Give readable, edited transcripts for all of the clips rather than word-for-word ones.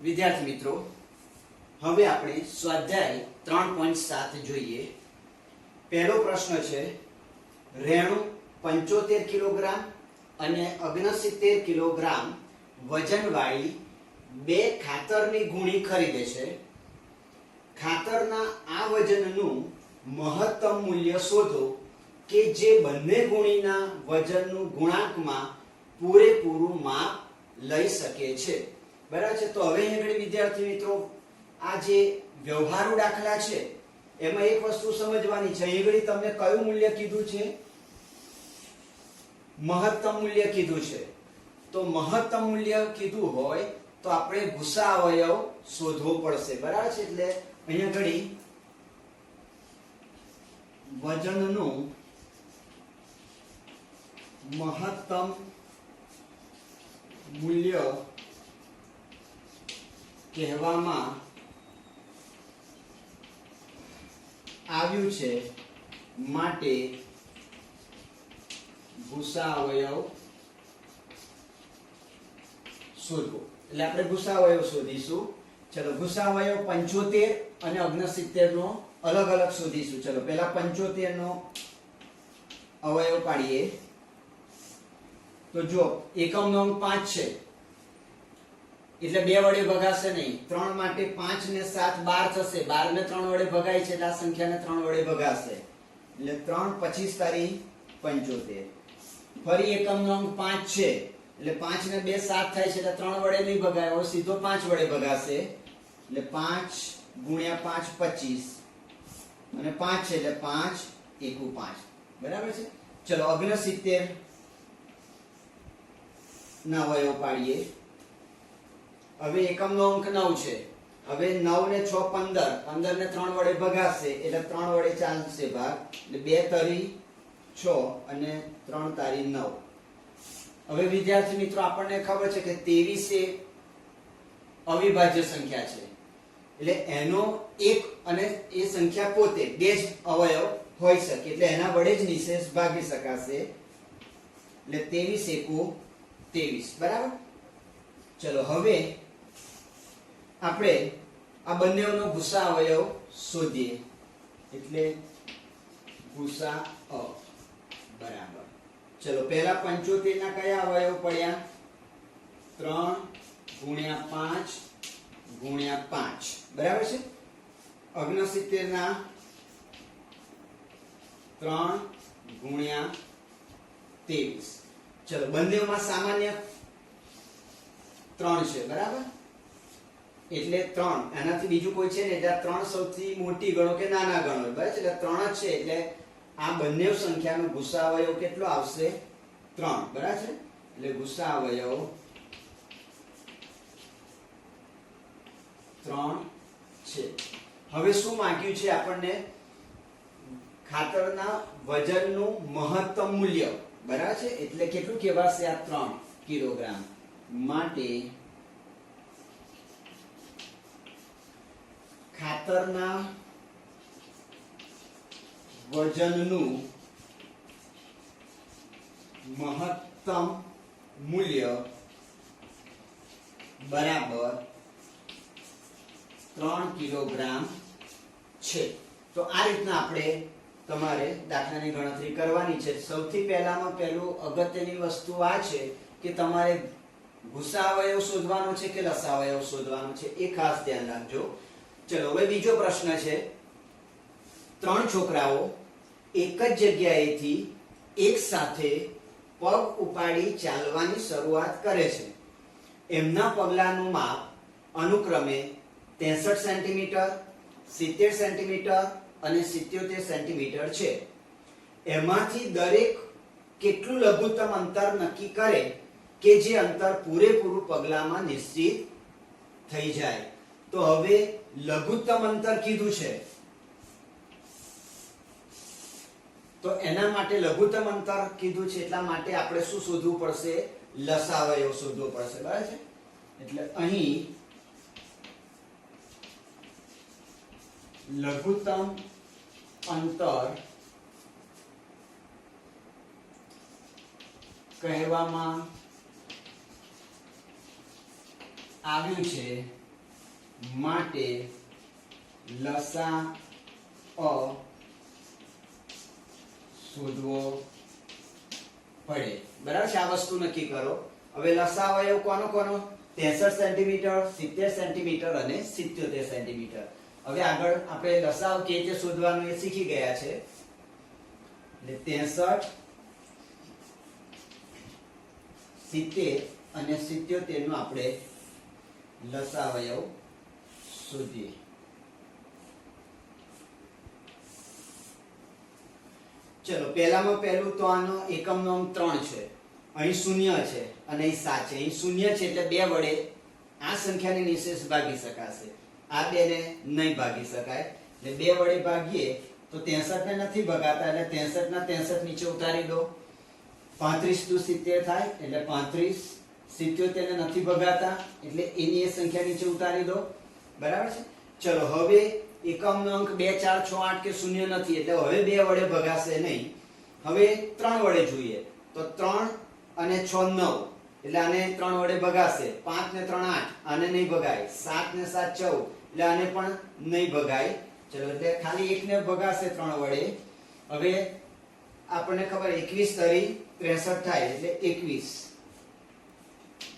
વિદ્યાર્થી મિત્રો, હવે આપણે સ્વાધ્યાય 3.7 જોઈએ. પહેલો પ્રશ્ન છે, રેણુ 75 કિલોગ્રામ અને 69 કિલોગ્રામ વજનવાળી બે ખાતરની ગુણી ખરીદે છે. ખાતરના આ વજનનું મહત્તમ મૂલ્ય શોધો કે જે બંને ગુણીના વજનનું ગુણાંકમાં પૂરેપૂરું માપ લઈ શકે છે. બરાબર છે. તો હવે આગળ વિદ્યાર્થી મિત્રો, આ જે વ્યવહારુ દાખલા છે એમાં એક વસ્તુ સમજવાની છે. અહીં આગળ તમને કયું મૂલ્ય કીધું છે? મહત્તમ મૂલ્ય કીધું છે. તો મહત્તમ મૂલ્ય કીધું હોય તો આપણે ગુસા અવયવ શોધવો પડશે. બરાબર છે. એટલે અહીંયા આગળ વજનનું મહત્તમ મૂલ્ય કહેવામાં આવ્યું છે, માટે ગુસા અવયવ શોધવો. એટલે આપણે ગુસા અવયવ શોધીશું. ચલો, ગુસા અવયવ 75 અને 69 નો અલગ અલગ શોધીશું. ચલો, પહેલા 75 નો અવયવ પાડીએ. તો જો એકમ નો અંક 5 છે એટલે 2 વડે ભગાશે નહીં. 3 માટે 5 ને 7 12 થશે. 12 ને 3 વડે ભગાય છે એટલે આ સંખ્યાને 3 વડે ભગાશે. એટલે 3 25 તારી 75. ફરી એકમ નો અંક 5 છે એટલે 5 ને 2 7 થાય છે એટલે 3 વડે નહીં ભગાય. હવે સીધો 5 વડે ભગાશે. એટલે 5 ગુણ્યા 5 25 અને 5 છે એટલે 5 એકુ 5. બરાબર છે. ચલો, 69 ના અવયવ પાડીએ. હવે એકમ નો અંક 9 છે. હવે 9 ને 6 15, 15 ને 3 વડે ભગાશે એટલે 3 વડે ચાલશે ભાગ. એટલે 2 તરી 6 અને 3 તારી 9. હવે વિદ્યાર્થી મિત્રો, આપણને ખબર છે કે 23 એ અવિભાજ્ય સંખ્યા છે. એટલે એનો એક અને એ સંખ્યા પોતે બે જ અવયવ હોઈ શકે. એટલે એના વડે જ નિશેષ ભાગી શકાશે. એટલે 23 એકુ 23. બરાબર. ચલો, હવે આપણે આ બંનેનો ગુસા અવયવ શોધીએ. એટલે ગુસા અ બરાબર. ચલો, પહેલા 75 ના કયા અવયવ પડ્યા? 3 ગુણ્યા 5 ગુણ્યા 5. બરાબર છે. 69 ના 3 ગુણ્યા 23. ચલો, બંનેમાં સામાન્ય 3 છે. બરાબર. એટલે 3, એનાથી બીજું કોઈ છે ને, એટલે 3 સૌથી મોટી ગણો કે નાના ગણો. બરાબર છે. એટલે 3 જ છે. એટલે આ બંને સંખ્યાનો ગુસા અવયવ કેટલો આવશે? 3. બરાબર છે. એટલે ગુસા અવયવ 3 છે. હવે શું માંગ્યું છે આપણને? ખાતરના વજનનું મહત્તમ મૂલ્ય. બરાબર છે. એટલે કેટલું કહેવાશે? આ 3 કિલોગ્રામ. માટે ખાતરના વજનનું મહત્તમ મૂલ્ય બરાબર 3 કિલોગ્રામ છે. તો આ રીતના આપણે તમારે દાખલાની ગણતરી કરવાની છે. સૌથી પહેલામાં પહેલું અગત્યની વસ્તુ આ છે કે તમારે ગુસા અવયવ શોધવાનો છે કે લસા અવયવ શોધવાનો છે, એ ખાસ ધ્યાન રાખજો. ચલો, હવે બીજો પ્રશ્ન છે. 3 છોકરાઓ એક જ જગ્યાએથી એક સાથે પગ ઉપાડી ચાલવાની શરૂઆત કરે છે. એમના પગલાંનું માપ અનુક્રમે 63 સેન્ટીમીટર, 70 સેન્ટીમીટર અને 77 સેન્ટીમીટર છે. એમાંથી દરેક કેટલું લઘુત્તમ અંતર નક્કી કરે કે જે અંતર પૂરેપૂરું પગલામાં નિશ્ચિત થઈ જાય. તો હવે લઘુત્તમ અંતર કીધું છે, તો એના માટે લઘુત્તમ અંતર કીધું છે એટલા માટે આપણે શું શોધવું પડશે? લસા અવયવ શોધવો પડશે. બરાબર છે. એટલે અહીં લઘુત્તમ અંતર કહેવામાં આવ્યું છે માટે લસા અ શોધવો પડે. બરાબર છે? આ વસ્તુ નક્કી કરો. હવે લસા અવયવ કોનો કોનો? 63 સેન્ટીમીટર, 70 સેન્ટીમીટર અને 77 સેન્ટીમીટર. હવે આગળ આપણે લસાઅ કે રીતે શોધવાનું એ શીખી ગયા છે. એટલે 63, 70 અને 77 નો આપણે લસા અવયવ શોધીએ. ચલો પહેલામાં પહેલું તો આનો એકમનો અંક 3 છે, અહીં 0 છે અને અહીં 7 છે. અહીં 0 છે એટલે 2 વડે આ સંખ્યાને નિશેષ ભાગી શકાશે, આ 2 ને નહીં ભાગી શકાય. એટલે 2 વડે ભાગીએ તો 63 ને નથી ભગાતા એટલે 63 ના 63 નીચે ઉતારી દો. 35 દુ 70 થાય એટલે 35, 77 ને નથી ભગાતા એટલે એની એ સંખ્યા નીચે ઉતારી દો. બરાબર છે? ચલો હવે એકમનો અંક 2, 4, 6, 8 કે 0 નથી એટલે હવે 2 વડે ભગાશે નહીં. હવે 3 વડે જોઈએ તો 3 અને 6 9 એટલે આને 3 વડે ભગાશે. 5 ને 3 8 આને નહીં ભગાય. 7 ને 7 14 એટલે આને પણ નહીં ભગાય. ચલો એટલે ખાલી એકને ભગાશે 3 વડે. હવે આપણને ખબર 21 તરી 63 થાય એટલે 21.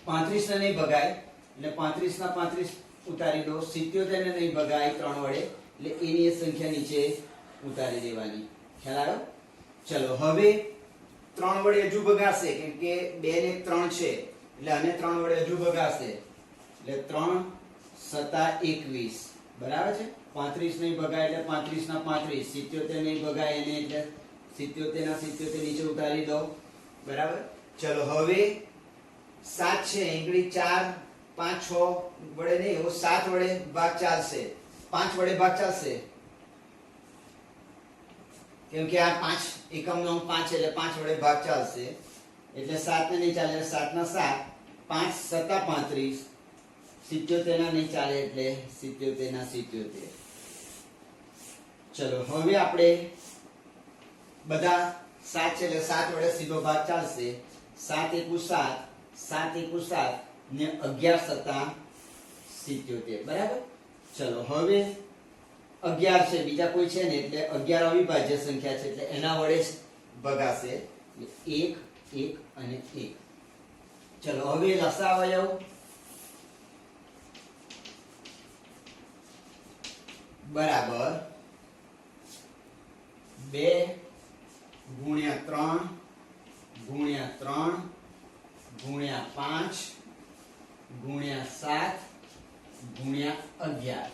35 ને નહીં ભગાય એટલે 35 ના 35 ઉતારી દો. 77 ને નહીં ભગાય 3 વડે એટલે એની એ સંખ્યા નીચે ઉતારી દેવાની. ખ્યાલ આવ્યો? ચલો હવે 3 વડે હજુ ભગાશે કેમ કે 2 ને 3 છે એટલે આને 3 વડે હજુ ભગાશે એટલે 3 સતા 21. બરાબર છે? 35 નહીં ભગાય એટલે 35 ના 35, 77 નહીં ભગાય એને એટલે 77 ના 77 નીચે ઉતારી દો. બરાબર? ચલો હવે 7 છે engળી 4 5 6 વડે નહીં, એવો 7 વડે ભાગ ચાલશે. 5 વડે ભાગ ચાલશે કેમ કે આ 5 એકમનો અંક 5 એટલે 5 વડે ભાગ ચાલશે એટલે 7 ને નહીં ચાલે એટલે 7 ના 7, 5 સતા 35, 77 ના નહીં ચાલે એટલે 77 ના 77. ચલો હવે આપણે બધા 7 છે એટલે 7 વડે સીધો ભાગ ચાલશે. 7 એકુ 7, 7 એકુ 7 ને 11 સતા 77. બરાબર? ચલો હવે 11 છે, બીજા કોઈ છે ને એટલે 11 અવિભાજ્ય સંખ્યા છે એટલે એના વડે જ ભગાશે. 1 1 અને 1. ચલો હવે લસા અવયવ બરાબર 2 ગુણ્યા 3 ગુણ્યા 3 ગુણ્યા 5 ગુણ્યા 7 ગુણ્યા 11.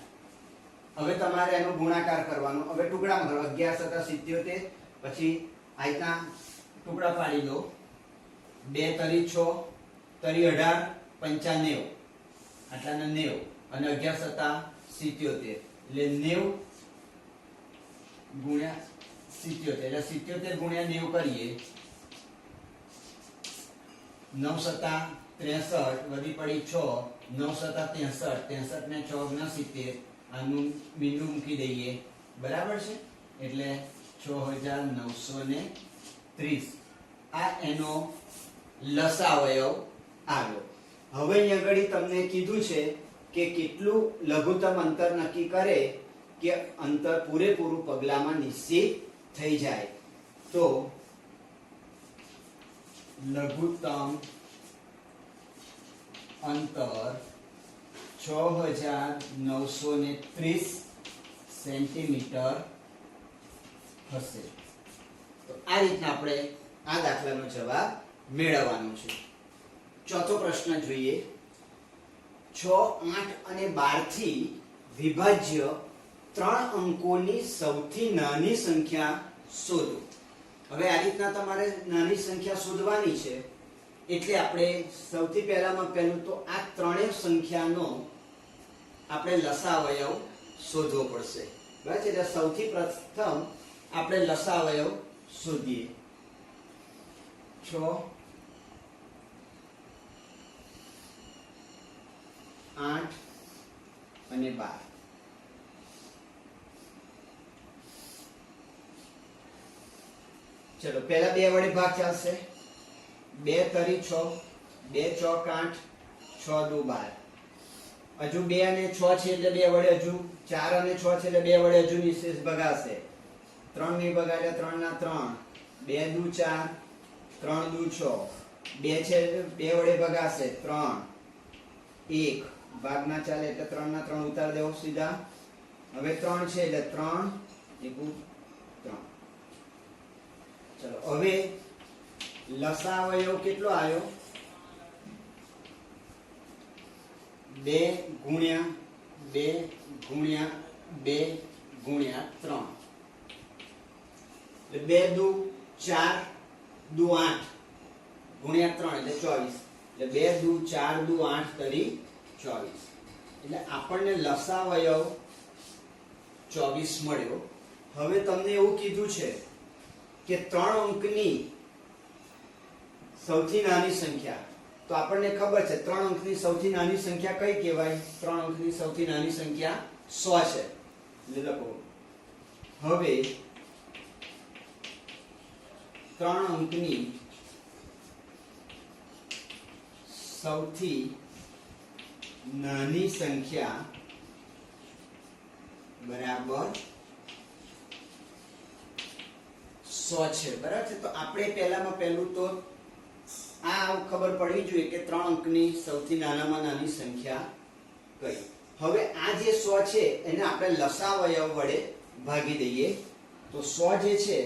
હવે તમારે એનો ગુણાકાર કરવાનો. હવે ટુકડામાં કરો. 11 સતા 77 પછી આ રીતના ટુકડા પાડી દો. 2 તરી 6 તરી 18 95 આટલાના 90 અને 11 સતા 77 એટલે 90 ગુણ્યા 77 એટલે 77 ગુણ્યા 90 કરીએ. 9 સતા 63 વધી પડી 6, 9 સતા 63, 63 ને 6 ગુણ્યા 70 આનું બિંદુ મૂકી દઈએ. બરાબર છે? એટલે 6930 આ એનો લસા અવયવ આવ્યો. હવે અહીં આગળ તમને કીધું છે કે કેટલું લઘુત્તમ અંતર નક્કી કરે કે અંતર પૂરેપૂરું પગલામાં નિશ્ચિત થઈ જાય. તો લઘુત્તમ અંતર 6930 સેન્ટીમીટર હશે. તો આ રીતના આપણે આ દાખલાનો જવાબ મેળવવાનો છે. ચોથો પ્રશ્ન જોઈએ. 6, 8 અને 12 થી વિભાજ્ય 3 અંકોની સૌથી નાની સંખ્યા શોધો. હવે આ રીતના તમારે નાની સંખ્યા શોધવાની છે એટલે આપણે સૌથી પહેલામાં પહેલું તો આ ત્રણેય સંખ્યાનો આપણે લસા અવયવ શોધવો પડશે. બરાબર છે? એટલે સૌથી પ્રથમ આપણે લસા અવયવ શોધીએ. 6, 8 અને 12. ચલો પહેલા 2 વડે ભાગ ચાલશે. 2 તરી 6, 2 ચોક 8, 6 દુ 12. હજુ 2 અને 6 છે એટલે 2 વડે હજુ 4 અને 6 છે એટલે 2 વડે હજુ નિશેષ ભગાશે 3 ની ભગાય એટલે 3 ના 3 2 દુ 4 3 દુ 6 2 છે એટલે 2 વડે ભગાશે 3 1 ભાગ ના ચાલે એટલે 3 ના 3 ઉતાર દેવો સીધા હવે 3 છે એટલે 3 1 3 ચલો હવે લસા અવયવ કેટલો આવ્યો 2 ગુણ્યા 2 ગુણ્યા 2 ગુણ્યા 3 એટલે 2 દુ 4 દુ 8 ગુણ્યા 3 એટલે 24 એટલે 2 દુ 4 દુ 8 તરી 24 એટલે આપણને લસા અવયવ 24 મળ્યો હવે તમને એવું કીધું છે કે 3 અંકની સૌથી નાની સંખ્યા તો આપણને ખબર છે 3 અંકની સૌથી નાની સંખ્યા કઈ કહેવાય 3 અંકની સૌથી નાની સંખ્યા 100 છે એટલે લખો હવે 3 અંકની સૌથી નાની સંખ્યા બરાબર 100 છે બરાબર છે તો આપણે પહેલામાં પહેલું તો આ ખબર પડવી જોઈએ કે 3 અંકની સૌથી નાનામાં નાની સંખ્યા કઈ હવે આ જે 100 છે એને આપણે લસા અવયવ વડે ભાગી દઈએ તો 100 જે છે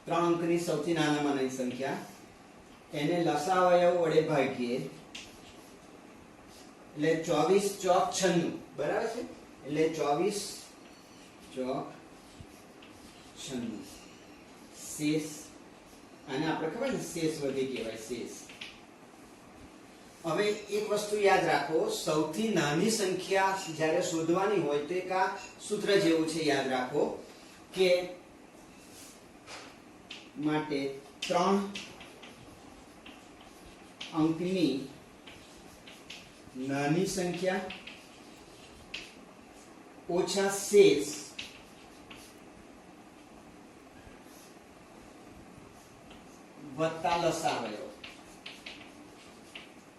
3 અંકની સૌથી નાનામાં નાની સંખ્યા એને લસા અવયવ વડે ભાગીએ એટલે 24 ચોક 96 બરાબર છે એટલે 24 ચોક 96 શેષ આને આપણે ખબર છે શેષ વધી કહેવાય શેષ હવે એક વસ્તુ યાદ રાખો સૌથી નાની સંખ્યા જ્યારે શોધવાની હોય તો એક આ સૂત્ર જેવું છે યાદ રાખો કે માટે 3 અંકની નાની સંખ્યા ઓછા શેષ વત્તા લસા અવયવ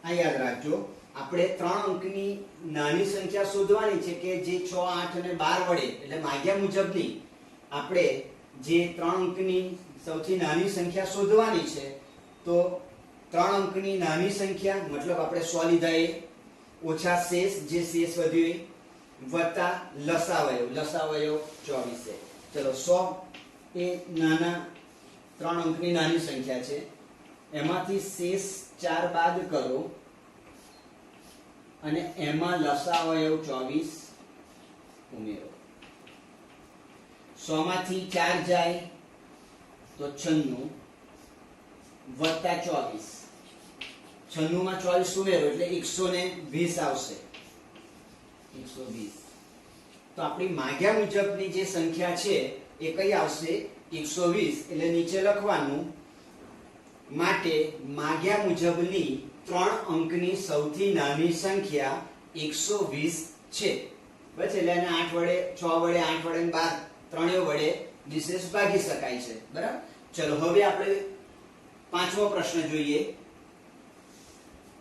આ યાદ રાખજો આપણે 3 અંકની નાની સંખ્યા શોધવાની છે કે જે 6 8 અને 12 વડે એટલે માગ્યા મુજબની આપણે જે 3 અંકની સૌથી નાની સંખ્યા શોધવાની છે તો 3 અંકની નાની સંખ્યા મતલબ આપણે 100 લીધા એ ઓછા શેષ જે શેષ વધ્યો એ વત્તા લસા અવયવ 24 છે ચલો 100 એ નાના 3 અંકની નાની સંખ્યા છે એમાંથી શેષ 4 બાદ કરો અને એમાં લસા અવયવ 24 ઉમેરો 100 માંથી 4 જાય તો 96 વત્તા 24 96 માં 24 ઉમેરો એટલે 120 આવશે 120 તો આપણી માગ્યા મુજબની જે સંખ્યા છે એ કઈ આવશે 120 એટલે નીચે લખવાનું માટે માગ્યા મુજબની 3 અંકની સૌથી નાની સંખ્યા 120 છે બસ એટલે એને 8 વડે 6 વડે 8 વડે 12 ત્રણેય વડે નિશેષ ભાગી શકાય છે બરાબર ચલો હવે આપણે પાંચમો પ્રશ્ન જોઈએ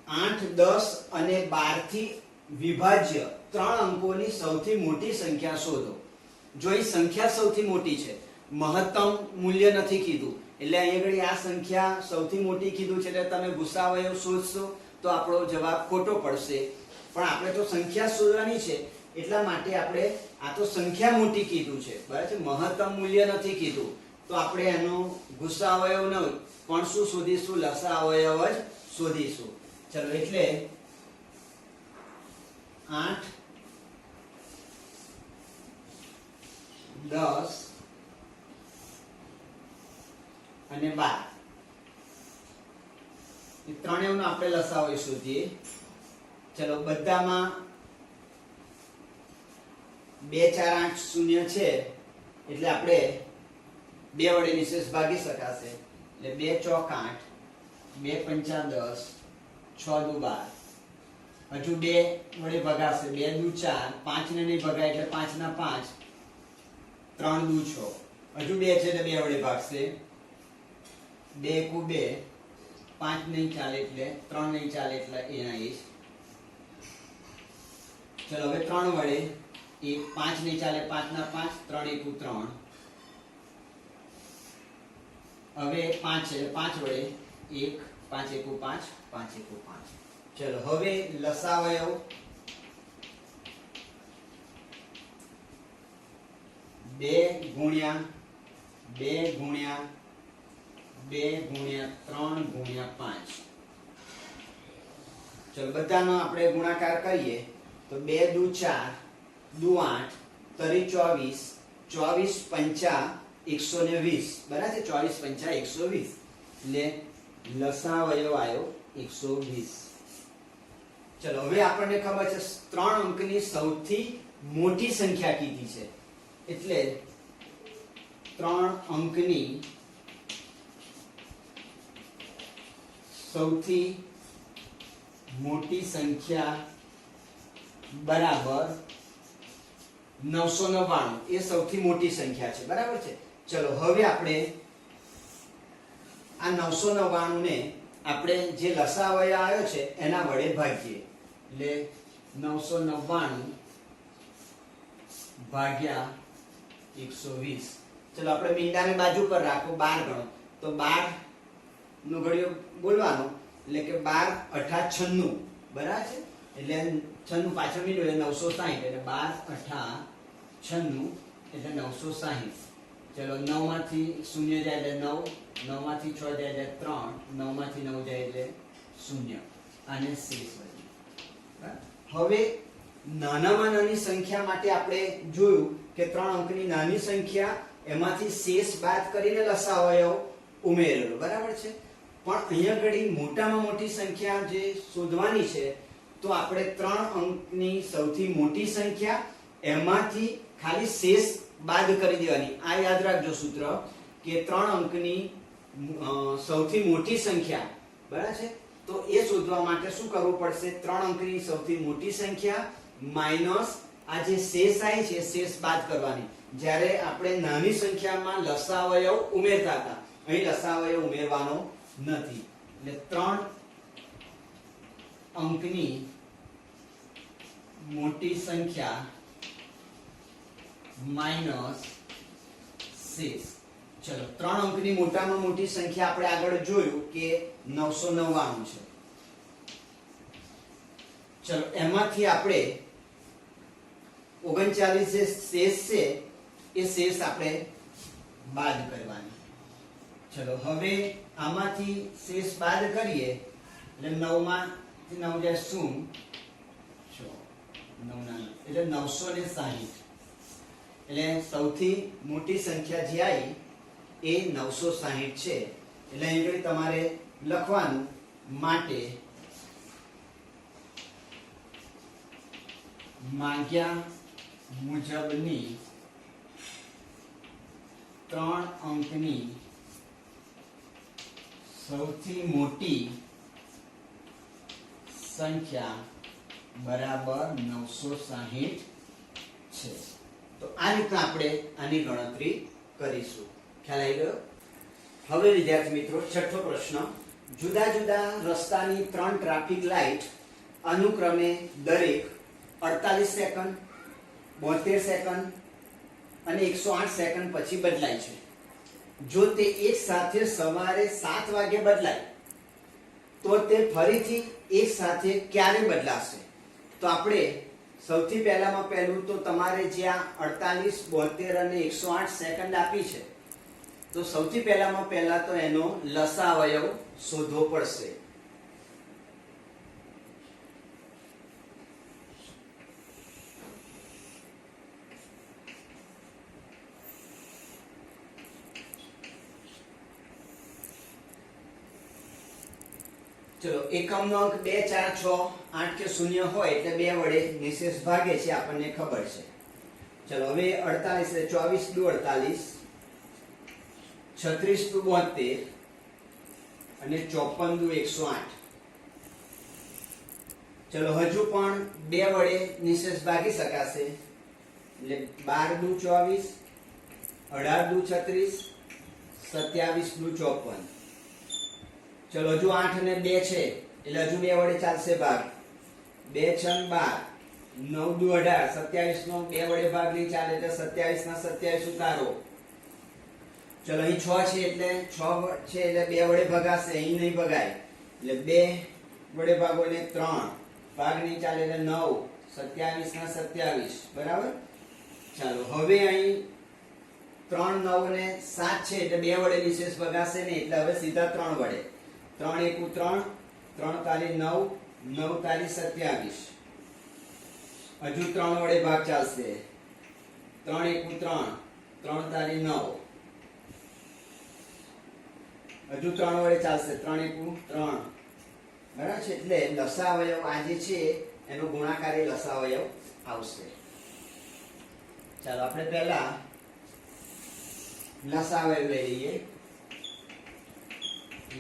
8 10 અને 12 થી વિભાજ્ય 3 અંકોની સૌથી મોટી સંખ્યા શોધો જો એ સંખ્યા સૌથી મોટી છે મહત્તમ મૂલ્ય નથી કીધું એટલે અહીં આગળ આ સંખ્યા સૌથી મોટી કીધું છે એટલે તમે ગુસા અવયવ શોધશો તો આપણો જવાબ ખોટો પડશે પણ આપણે તો સંખ્યા શોધવાની છે એટલા માટે આપણે આ તો સંખ્યા મોટી કીધું છે બરાબર છે મહત્તમ મૂલ્ય નથી કીધું તો આપણે એનો ગુસા અવયવ ન પણ શું શોધીશું લસા અવયવ જ શોધીશું ચલો એટલે 8 10 અને 12 એ ત્રણેયનો આપણે લસાઅ શોધીએ ચલો બધામાં 2 4 8 0 છે એટલે આપણે 2 વડે નિશેષ ભાગી શકાશે એટલે 2 ચોક 8 2 પંચા 10 6 દુ 12 હજુ 2 વડે ભગાશે 2 દુ 4 5 ને નહીં ભગાય એટલે 5 ના 5 3 દુ 6 હજુ 2 છે એટલે 2 વડે ભાગશે 2 કુ 2 5 નહીં ચાલે એટલે 3 નહીં ચાલે એટલે એના ચલો હવે 3 વડે એ 5 નહીં ચાલે, 5 ના 5, 3 એકુ 3. હવે 5 છે, 5 વડે 1, 5 એકુ 5, 5 એકુ 5. ચલો હવે લસાઅવયવ 2 ગુણ્યા 2 ગુણ્યા 2 ગુણ્યા 3 ગુણ્યા 5. ચલો બધાનો આપણે ગુણાકાર કરીએ તો 2 દુ 4, દુ 8, તરી 24, 24 પંચા 120. બરાબર છે, 24 પંચા 120. એટલે લસાઅવયવ આવ્યો 120. ચલો હવે આપણને ખબર છે 3 અંકની સૌથી મોટી સંખ્યા કીધી છે, એટલે 3 અંકની સૌથી મોટી સંખ્યા બરાબર 999. એ સૌથી મોટી સંખ્યા છે. બરાબર છે. ચલો હવે આપણે આ 999 ને આપણે જે લસાઅવયવ આવ્યો છે એના વડે ભાગીએ. એટલે 999 ભાગ્યા 120. ચલો આપણે મીંડાની બાજુ પર રાખો, 12 ગણો તો 12 નો ઘડિયો બોલવાનો, એટલે કે 12 અઠા 96. બરાબર છે. એટલે 96 પાછળ મીંડો એટલે 960. એટલે 12 અઠા 96 એટલે 960. ચલો 9 માંથી 0 જાય એટલે 9, 9 માંથી 6 જાય એટલે 3, 9 માંથી 9 જાય એટલે 0. અને શેષ બને. હવે નાનામાં નાની સંખ્યા માટે આપણે જોયું કે 3 અંકની નાની સંખ્યા એમાંથી શેષ બાદ કરીને લસાઅવયવ ઉમેરેલો. બરાબર છે. પણ અહીંયા ઘડી મોટામાં મોટી સંખ્યા જે શોધવાની છે તો આપણે 3 અંકની સૌથી મોટી સંખ્યા એમાંથી ખાલી શેષ બાદ કરી દેવાની. આ યાદ રાખજો સૂત્ર કે 3 અંકની સૌથી મોટી સંખ્યા. બરાબર છે. તો એ શોધવા માટે શું કરવું પડશે? 3 અંકની સૌથી મોટી સંખ્યા માઈનસ આ જે શેષ આવી છે શેષ બાદ કરવાની. જ્યારે આપણે નાની સંખ્યામાં લસાઅવયવ ઉમેરતા હતા, અહીં લસાઅવયવ ઉમેરવાનો નથી. એટલે 3 અંકની મોટી સંખ્યા માઈનસ શેષ. ચલો 3 અંકની મોટામાં મોટી સંખ્યા આપણે આગળ જોયું કે 999 છે. ચલો એમાંથી આપણે 39 જે શેષ છે એ શેષ આપણે બાદ કરવાની. ચલો હવે આમાંથી શેષ બાદ કરીએ એટલે 9 માંથી 9 જાય 0, 9 એટલે 960. એટલે સૌથી મોટી સંખ્યા જે આવી એ 960 છે. એટલે અહીં તમારે લખવાનું માટે માંગ્યા મુજબની 3 અંકની સૌથી મોટી સંખ્યા બરાબર 960 છે. તો આ રીતના આપણે આની ગણતરી કરીશું. ખ્યાલ આવી ગયો? હવે વિદ્યાર્થી મિત્રો, છઠ્ઠો પ્રશ્ન. જુદા જુદા રસ્તાની 3 ટ્રાફિક લાઇટ અનુક્રમે દરેક 48 સેકન્ડ, 72 સેકન્ડ અને 108 સેકન્ડ પછી બદલાય છે. જો તે એક સાથે સવારે 7 વાગે બદલાય તો તે ફરીથી એક સાથે ક્યારે બદલાશે? તો આપણે સૌથી પહેલામાં પહેલું તો તમારે જ્યાં 48, 72 અને 108 સેકન્ડ આપી છે તો સૌથી પહેલામાં પહેલા તો એનો લસાઅવયવ શોધવો પડશે. ચલો એકમનો અંક 2, 4, 6, 8 કે 0 હોય એટલે 2 વડે નિશેષ ભાગે છે, આપણને ખબર છે. ચલો હવે 48 એટલે 24 દુ 48, 36 દુ 72 અને 54 દુ 108. ચલો હજુ પણ 2 વડે નિશેષ ભાગી શકાશે એટલે 12 દુ 24, 18 દુ 36, 27 દુ 54. ચલો હજુ 8 અને 2 છે એટલે હજુ 2 વડે ચાલશે ભાગ. 2 6 12, 9 દુ 18, 27 નો 2 વડે ભાગ નહીં ચાલે એટલે 27 ના 27 ઉતારો. ચલો અહીં 6 છે એટલે 6 છે એટલે 2 વડે ભગાશે, અહીં નહીં ભગાય એટલે 2 વડે ભાગો ને 3 ભાગ નહીં ચાલે એટલે 9, 27 ના 27 બરાબર. ચાલો હવે અહીં 3 9 ને 7 છે એટલે 2 વડે નિશેષ ભગાશે ને એટલે હવે સીધા 3 વડે. 3 એકુ 3, 3 તારી 9, 9 તારી 27. હજુ 3 વડે ભાગ ચાલશે. 3 એકુ 3, 3 તારી 9. હજુ 3 વડે ચાલશે. 3 એકુ 3 બરાબર છે. એટલે લસા અવયવ આ જે છે એનો ગુણાકારી લસા અવયવ આવશે. ચાલો આપણે પહેલા લસા અવયવ લઈ લઈએ.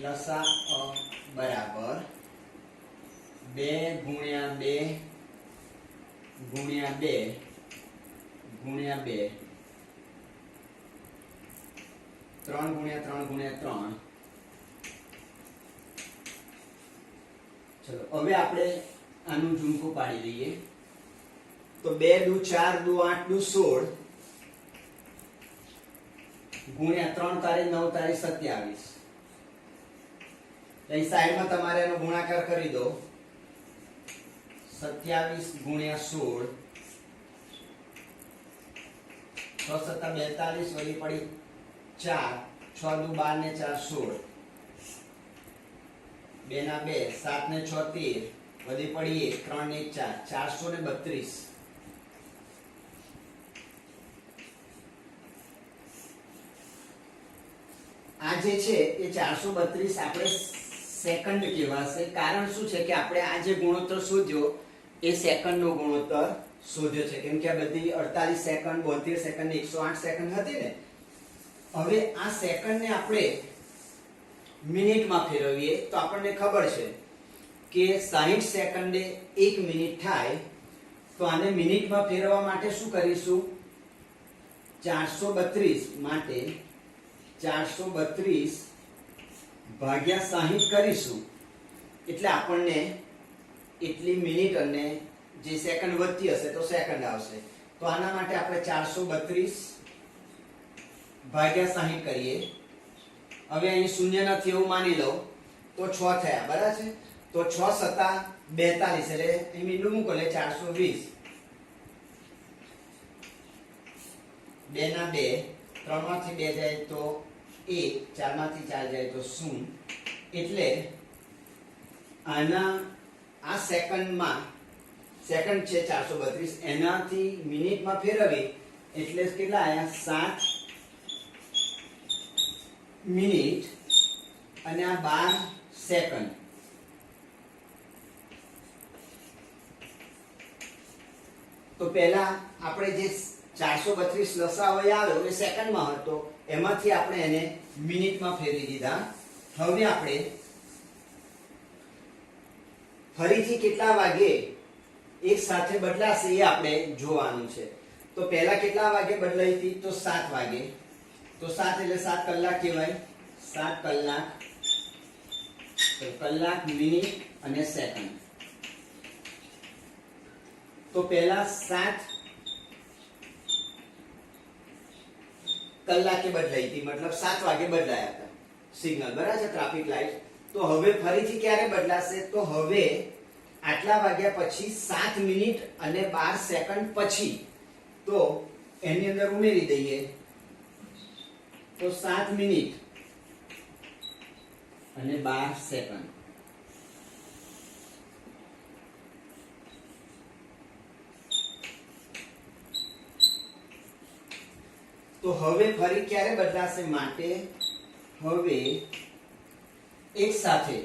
લસા અ બરાબર 2 ગુણ્યા 2 ગુણ્યા 2 ગુણ્યા 2, 3 ગુણ્યા 3 ગુણ્યા 3. ચલો હવે આપણે આનું ઝુમકું પાડી દઈએ. તો 2 દુ 4 દુ 8 દુ 16 ગુણ્યા 3 તારી 9 તારી 27. અહીં સાઈડમાં તમારે એનો ગુણાકાર કરી દો. 27 ગુણ્યા 16, 6 સત્તા 42 વળી પડી 4, 6 દુ 12 ને 4 16, 2 ના 2, 7 ને 6 13 વધી પડી 1, 3 ને 1 4, 432. આ જે છે એ 432 આપણે સેકન્ડ કહેવાશે. કારણ શું છે કે આપણે આ જે ગુણોત્તર શોધ્યો એ સેકન્ડનો ગુણોત્તર શોધ્યો છે. કેમ કે આ બધી 48 સેકન્ડ 72 સેકન્ડ 108 સેકન્ડ હતી ને. હવે આ સેકન્ડને આપણે મિનિટમાં ફેરવીએ તો આપણને ખબર છે કે 60 સેકન્ડે 1 મિનિટ થાય. તો આને મિનિટમાં ફેરવવા માટે શું કરીશું? 432 માટે 432 ભાગ્યા 60 કરીશું એટલે આપણને એટલી મિનિટ અને જે સેકન્ડ વધતી હશે તો સેકન્ડ આવશે. તો આના માટે આપણે 432 ભાગ્યા 60 કરીએ. હવે અહીં શૂન્ય નથી એવું માની લો તો 6 થયા બરાબર છે. તો 6 સત્તા 42 એટલે અહીં મીંડું મૂકો એટલે 420. 2 ના 2, 3 માંથી 2 જાય તો 1, 4 માંથી 4 જાય તો 0. એટલે આના આ સેકન્ડમાં સેકન્ડ છે 432 એનાથી મિનિટમાં ફેરવી એટલે કેટલા આયા 7 મિનિટ અને આ 12 સેકન્ડ. તો પહેલા આપણે જે 432 લસાઅ આવ્યો એ સેકન્ડમાં હતો એમાંથી આપણે એને મિનિટમાં ફેરવી દીધા. હવે આપણે ફરીથી કેટલા વાગે એક સાથે બદલાશે એ આપણે જોવાનું છે. તો પહેલા કેટલા વાગે બદલાઈ હતી? તો 7 વાગે. તો 7 એટલે 7 કલાક કહેવાય. 7 કલાક, તો કલાક, મિનિટ અને સેકન્ડ. તો પહેલા 7 કલાકે બદલાઈ હતી, મતલબ 7 વાગે બદલાયા હતા સિગ્નલ, બરાબર છે, ટ્રાફિક લાઈટ. તો હવે ફરીથી ક્યારે બદલાશે? તો હવે આટલા વાગ્યા પછી 7 મિનિટ અને 12 સેકન્ડ પછી. તો એની અંદર ઉમેરી દઈએ તો 7 મિનિટ અને 12 સેકન્ડ. તો હવે ફરી ક્યારે બદલાશે? માટે હવે એક સાથે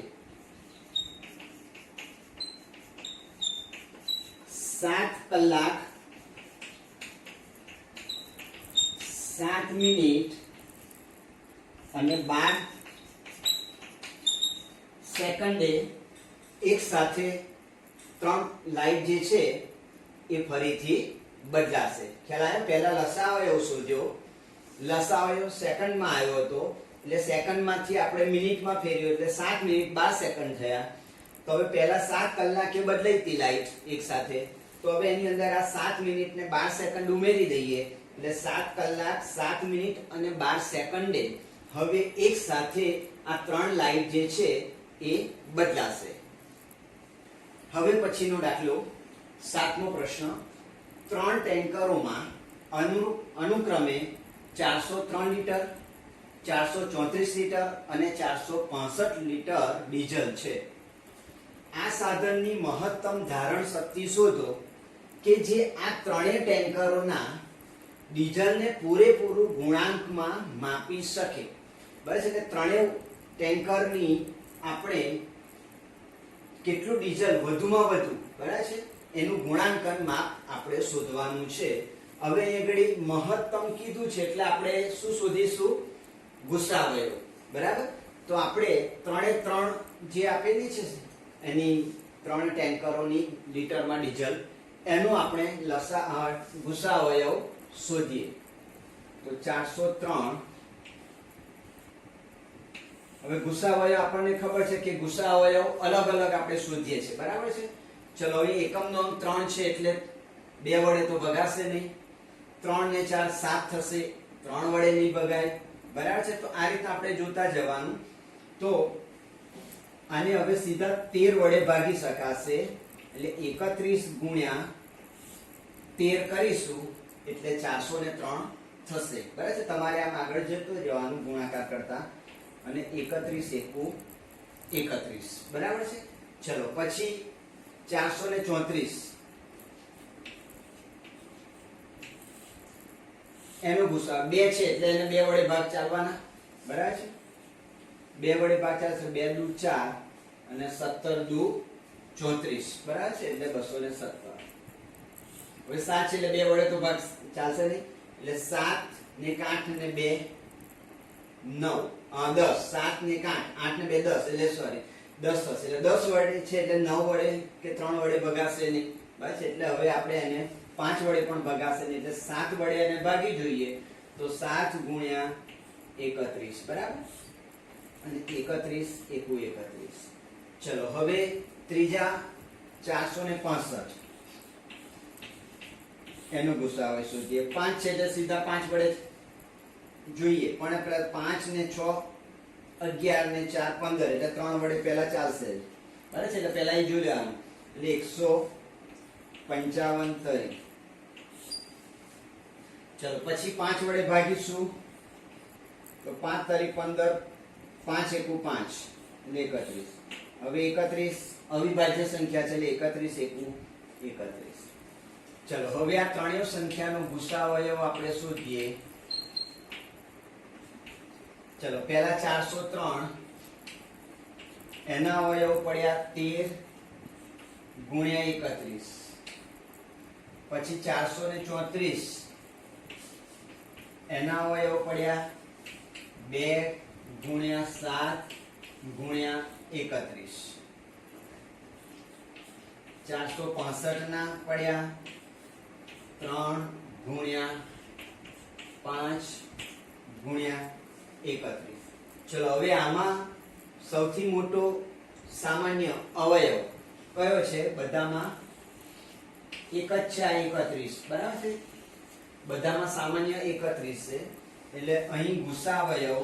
7 કલાક 7 મિનિટ અને 12 સેકન્ડે એક સાથે 3 લાઈટ જે છે એ ફરીથી બદલાશે. ખ્યાલ આવ્યો? પહેલા લસાઅ શોધ્યો, લસાઅ સેકન્ડમાં આવ્યો હતો એટલે સેકન્ડમાંથી આપણે મિનિટમાં ફેરવ્યો એટલે 7 મિનિટ 12 સેકન્ડ થયા. તો હવે પહેલા 7 કલાકે બદલાઈ હતી લાઈટ એક સાથે, તો હવે એની અંદર આ 7 મિનિટ ને 12 સેકન્ડ ઉમેરી દઈએ એટલે 7 કલાક 7 મિનિટ અને 12 સેકન્ડે હવે એક સાથે આ ત્રણ લાઈટ જે છે એ બદલાશે. હવે પછીનો દાખલો 7મો પ્રશ્ન. ત્રણ ટેન્કરોમાં અનુક્રમે 403 લીટર, 434 લીટર અને 465 લીટર ડીઝલ છે. આ સાધનની મહત્તમ ધારણ શક્તિ શોધો કે જે આ ત્રણેય ટેન્કરોના ડીઝલને પૂરેપૂરું ગુણાંકમાં માપી શકે. બરાબર છે કે ત્રણેય ટેન્કરની આપણે કેટલું ડીઝલ વધુમાં વધુ, બરાબર છે, એનું ગુણાંકન માપ આપણે શોધવાનું છે. હવે અહીં આગળ મહત્તમ કીધું છે એટલે આપણે શું શોધીશું? ગુસાઅવયવ. બરાબર. તો આપણે ત્રણે ત્રણ જે આપેલી છે એની ત્રણ ટેન્કરોની લીટરમાં ડીઝલ એનું આપણે ગુસાઅવયવ શોધીએ. તો 403. હવે ગુસાઅવયવ આપણને ખબર છે કે ગુસાઅવયવ અલગ અલગ આપણે શોધીએ છીએ. બરાબર છે. ચલો અહીં એકમનો અંક 3 છે એટલે 2 વડે તો ભગાશે નહીં. 3 ને 4 7 થશે, 3 વડે નહીં ભગાય. બરાબર છે. તો આ રીતે આપણે જોતા જવાનું. તો આને હવે સીધા 13 વડે ભાગી શકાશે એટલે 31 ગુણ્યા 13 કરીશું એટલે 403 થશે. બરાબર છે. તમારે આમ આગળ જતું જવાનું ગુણાકાર કરતા અને 31 એકુ 31. બરાબર છે. ચલો પછી 434 એનો ગુસાઅ 2 છે એટલે એને 2 વડે ભાગ ચાલવાના. બરાબર છે. 2 વડે ભાગ ચાલશે 2 દુ 4 અને 17 દુ 34. બરાબર છે. એટલે 217. હવે 7 છે એટલે 2 વડે તો ભાગ ચાલશે નહીં એટલે 7 ને 8 ને 2 9 10. 7 ને 8 ને 2 10 એટલે સોરી 10 થશે. એટલે 10 વડે છે એટલે 9 વડે કે 3 વડે ભગાશે નહીં. બસ એટલે હવે આપણે એને 5 વડે પણ ભગાશે નહીં એટલે 7 વડે એને ભાગી જોઈએ તો 7 ગુણ્યા 31. બરાબર. અને 31 એકુ 31. ચલો હવે ત્રીજા 465 એનો ગુસાઅ શોધીએ. 5 છે એટલે સીધા 5 વડે જોઈએ પણ આપણે 5 ને 6 11 ને 4 15 એટલે 3 વડે પહેલા ચાલશે. બરાબર છે. એટલે પહેલા એ જોઈ લેવાનું એટલે 155 તરી. ચલો પછી 5 વડે ભાગીશું તો 5 તરી 15, 5 એકુ 5 એટલે 31. હવે 31 અવિભાજ્ય સંખ્યા છે એટલે 31 એકુ 31. ચલો હવે આ ત્રણેય સંખ્યાનો ગુસાઅવયવ આપણે શોધીએ. ચલો પહેલા 403 એના અવયવ પડ્યા 13 ગુણ્યા 31. પછી 434 એના અવયવ પડ્યા 2 ગુણ્યા 7 ગુણ્યા 31. 465 ના પડ્યા 3 ગુણ્યા 5 ગુણ્યા 31. ચલો હવે આમાં સૌથી મોટો સામાન્ય અવયવ કયો છે? બધામાં એક જ છે આ 31. બરાબર છે. બધામાં સામાન્ય 31 છે એટલે અહીં ગુસાઅવયવ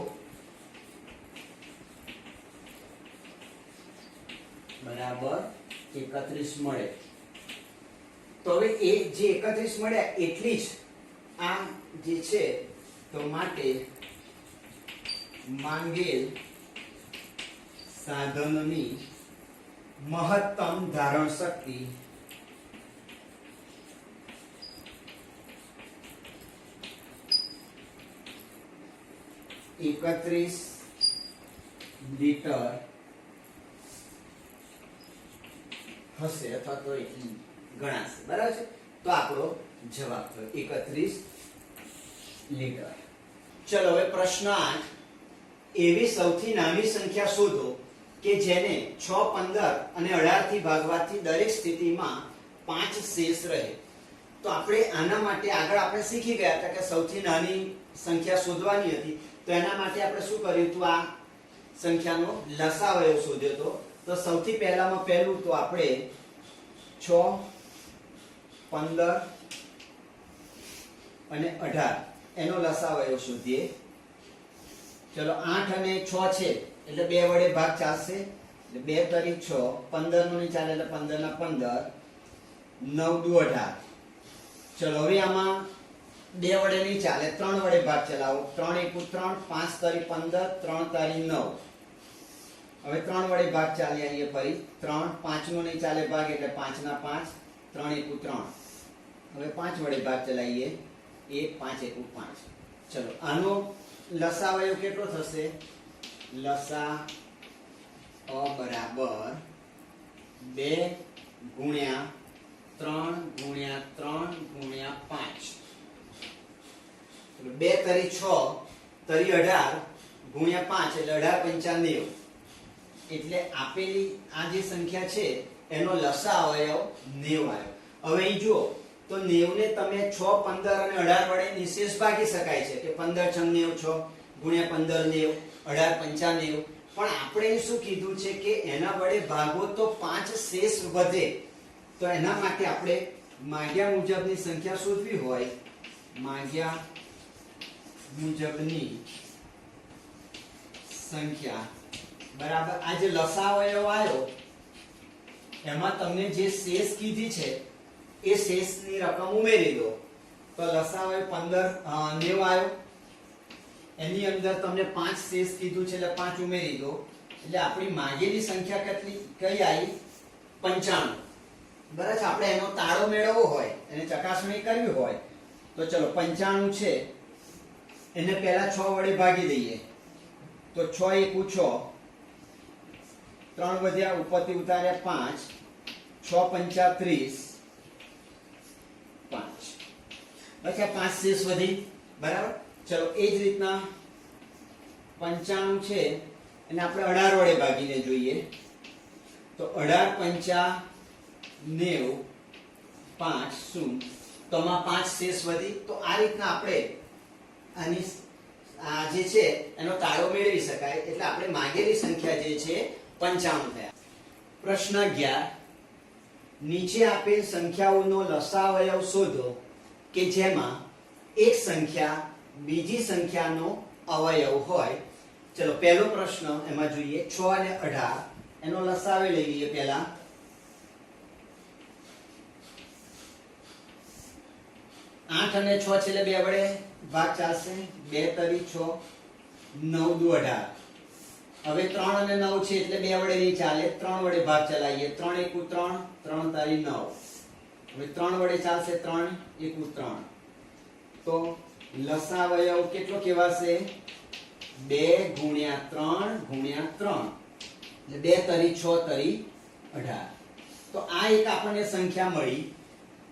બરાબર 31 મળે. તો હવે એ જે 31 મળ્યા એટલી જ આ જે છે તો માટે માંગેલ સાધનની મહત્તમ ધારણ શક્તિ એકત્રીસ લીટર હશે અથવા તો એટલી ગણાશે. બરાબર છે. તો આપણો જવાબ થયો 31 લીટર. ચલો હવે પ્રશ્ન 8. એવી સૌથી નાની સંખ્યા શોધો કે જેને 6, 15 અને 18 થી ભાગવાથી દરેક સ્થિતિમાં 5 શેષ રહે. તો આપણે આના માટે આગળ આપણે શીખી ગયા હતા કે સૌથી નાની સંખ્યા શોધવાની હતી. તો એના માટે આપણે શું કર્યું હતું? આ સંખ્યાનો લસાઅવયવ શોધ્યો હતો. તો સૌથી પહેલામાં પહેલું તો આપણે 6, 15 અને 18 એનો લસાઅ શોધીએ. ચલો 8 અને 6 છે એટલે 2 વડે ભાગ ચાલશે એટલે 2 તરી 6, 15 નો નહીં ચાલે એટલે 15 ના 15, 9 દુ 18. ચલો હવે આમાં 2 વડે નહીં ચાલે, 3 વડે ભાગ ચલાવો. 3 એકુ 3, 5 તરી 15, 3 તારી 9. હવે 3 વડે ભાગ ચાલી આવીએ ફરી. 3, 5 નો નહીં ચાલે ભાગ એટલે 5 ના 5, 3 એકુ 3. હવે 5 વડે ભાગ ચલાવીએ. 1, 5 એકુ 5. ચલો આનો લસાઅ કેટલો થશે? લસાઅ બરાબર 2 ગુણ્યા 3 ગુણ્યા 3 ગુણ્યા 5. 2 તરી 6 તરી 18 ગુણ્યા 5 એટલે 18 પંચા 90. એટલે આપેલી આ જે સંખ્યા છે એનો લસાઅ 90 આવ્યો. હવે અહીં જુઓ તો 90 ને તમે 6, 15 અને 18 વડે નિશેષ ભાગી શકાય છે કે 15 6 90, 6 ગુણ્યા 15 90, 18 પંચા 90. પણ આપણે શું કીધું છે કે એના વડે ભાગો તો 5 શેષ વધે. તો એના માટે આપણે માંગ્યા મુજબની સંખ્યા શોધવી હોય, માંગ્યા મુજબની સંખ્યા બરાબર આ જે લસાઅ આવ્યો એમાં તમને જે શેષ કીધી છે એ શેષની રકમ ઉમેરી દો. તો લસાઅ 15 90 આવ્યો, એની અંદર તમને 5 શેષ કીધું છે એટલે 5 ઉમેરી દો. એટલે આપણી માંગેલી સંખ્યા કેટલી કઈ આવી? 95. બરાબર છે. આપણે એનો તાળો મેળવવો હોય, એને ચકાસણી કરવી હોય તો ચલો 95 છે એને પહેલા 6 વડે ભાગી દઈએ. તો 6 એકુ 6, 3 વધ્યા ઉપરથી ઉતાર્યા 5, 6 પંચા 30, 5. બસ આ 5 શેષ વધી. બરાબર. ચલો એ જ રીતના 95 છે એને આપણે 18 વડે ભાગીને જોઈએ. તો 18 પંચા 90, 5 શૂન્ય. તો આમાં 5 શેષ વધી. તો આ રીતના આપણે આની આ જે છે એનો તાળો મેળવી શકાય. એટલે આપણે માંગેલી સંખ્યા જે છે 95 થયા. પ્રશ્ન 11, નીચે આપેલ સંખ્યાઓનો લસાઅ શોધો કે જેમાં એક સંખ્યા બીજી સંખ્યાનો અવયવ હોય. ચલો પહેલો પ્રશ્ન એમાં જોઈએ 6 અને 18 એનો લસાઅ લઈ લઈએ. પહેલા 8 અને 6 છે એટલે 2 વડે ભાગ ચાલશે. 2 તરી 6, 9 દુ 18. હવે 3 અને 9 છે એટલે 2 વડે નહીં ચાલે, 3 વડે ભાગ ચલાવીએ. 3 એકુ 3, 3 તારી 9. હવે 3 વડે ચાલશે. 3 એકુ 3. તો લસાઅ કેટલો કહેવાશે? 2 ગુણ્યા 3 ગુણ્યા 3 એટલે 2 તરી 6 તરી 18. તો આ એક આપણને સંખ્યા મળી.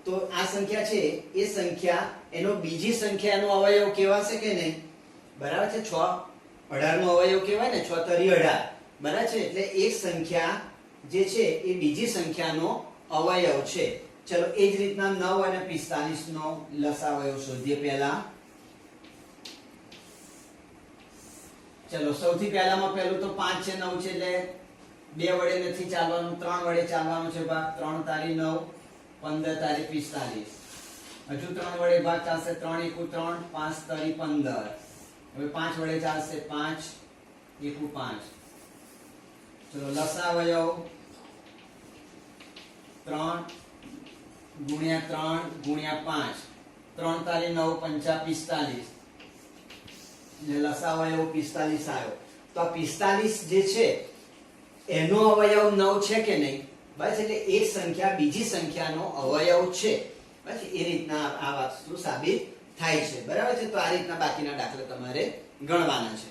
તો આ સંખ્યા છે એ સંખ્યા એનો બીજી સંખ્યાનો અવયવ કહેવાશે કે નહીં? બરાબર છે. 6 18 નો અવયવ કહેવાય ને, 6 તરી 18. બરાબર છે. એટલે એક સંખ્યા જે છે એ બીજી સંખ્યાનો અવયવ છે. ચલો એ જ રીતના 9 અને 45 નો લસાઅ શોધીએ. પહેલા ચલો સૌથી પહેલામાં પહેલું તો 5 છે, 9 છે એટલે 2 વડે નથી ચાલવાનું, 3 વડે ચાલવાનું છે ભાગ. 3 તારી 9, 15 તારી 45. હજુ 3 વડે ભાગ ચાલશે. 3 એકુ 3, 5 તારી 15. હવે 5 વડે ચાલશે. 5 એકુ 5. ચલો લસાઅ 3 ગુણ્યા 3 ગુણ્યા 5. 3 તારી 9 પંચા 45. એટલે લસાઅ 45 આવ્યો. તો આ 45 જે છે એનો અવયવ 9 છે કે નહીં? બસ એટલે એક સંખ્યા બીજી સંખ્યાનો અવયવ છે. બસ એ રીતના આ વસ્તુ સાબિત થાય છે. બરાબર છે. તો આ રીતના બાકીના દાખલા તમારે ગણવાના છે.